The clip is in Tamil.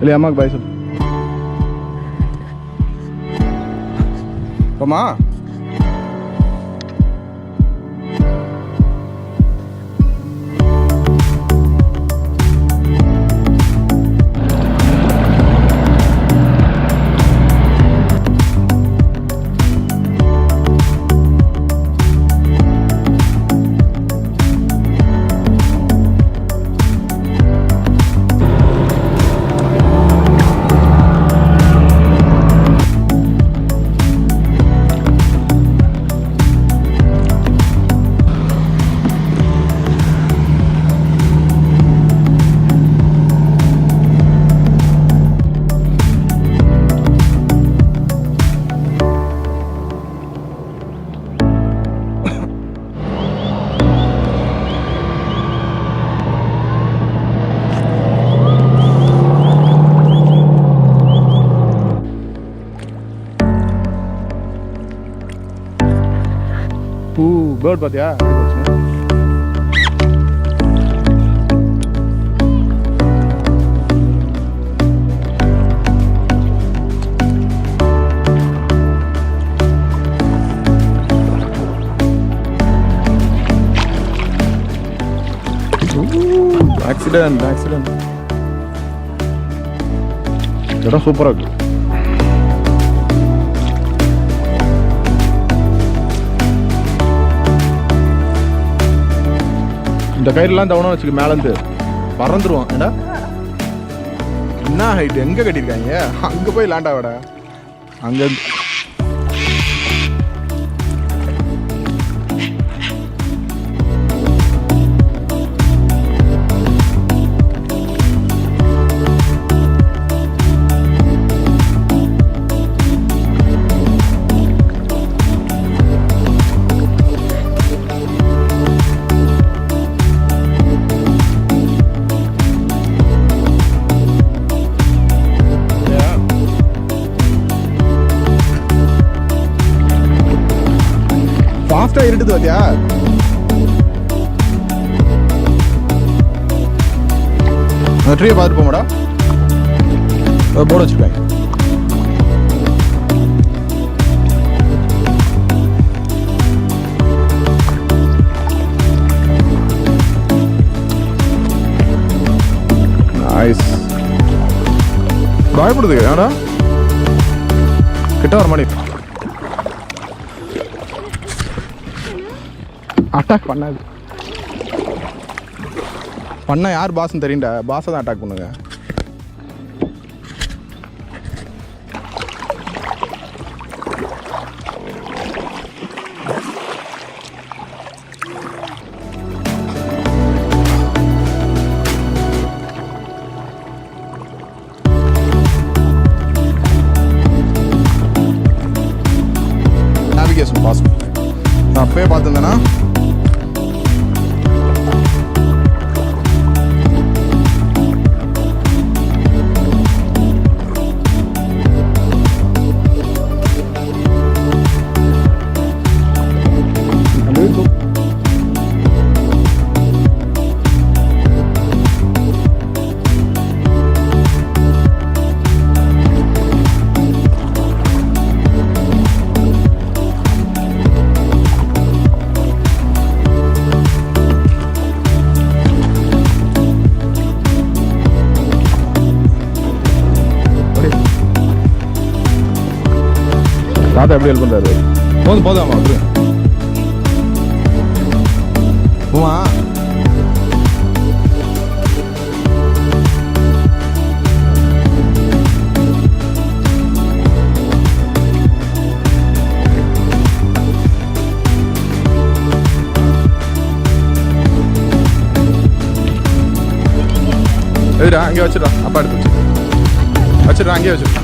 இல்லையா அம்மாவுக்கு பாய் சொல்லு. போமா பேர்ட் பார்த்தியா? ஆக்சிடென்ட் இடம் சூப்பராக இருக்கு. இந்த கயிறுலாம் தவணம் வச்சுக்க மேலேருந்து பறந்துருவோம். ஏடா என்ன ஹைட் எங்கே கட்டியிருக்காங்க? அங்கே போய் லேண்ட் ஆகடா. அங்கே ஃபாஸ்ட்டாக இருட்டுது பார்த்தியா? அந்த ட்ரீயை பார்த்துட்டு போமாடா. போர்டு வச்சுருக்காங்க. நைஸ். பயப்படுது ஏடா கிட்ட வர மாதிரி. அட்டாக் பண்ணாது. பண்ண யார் பாஸ்ன்னு தெரியுண்டா. பாஸை தான் அட்டாக் பண்ணுங்க. நேவிகேஷன் பாஸ் நான் அப்பயே பார்த்துருந்தேன்னா தாத்தா எப்படி ஹெல்ப் பண்ணுறாரு? போதாமா அவரு போமா. எதுடா அங்கே வச்சுடா. அப்பா எடுத்து வச்சுடா. அங்கேயே வச்சுடா.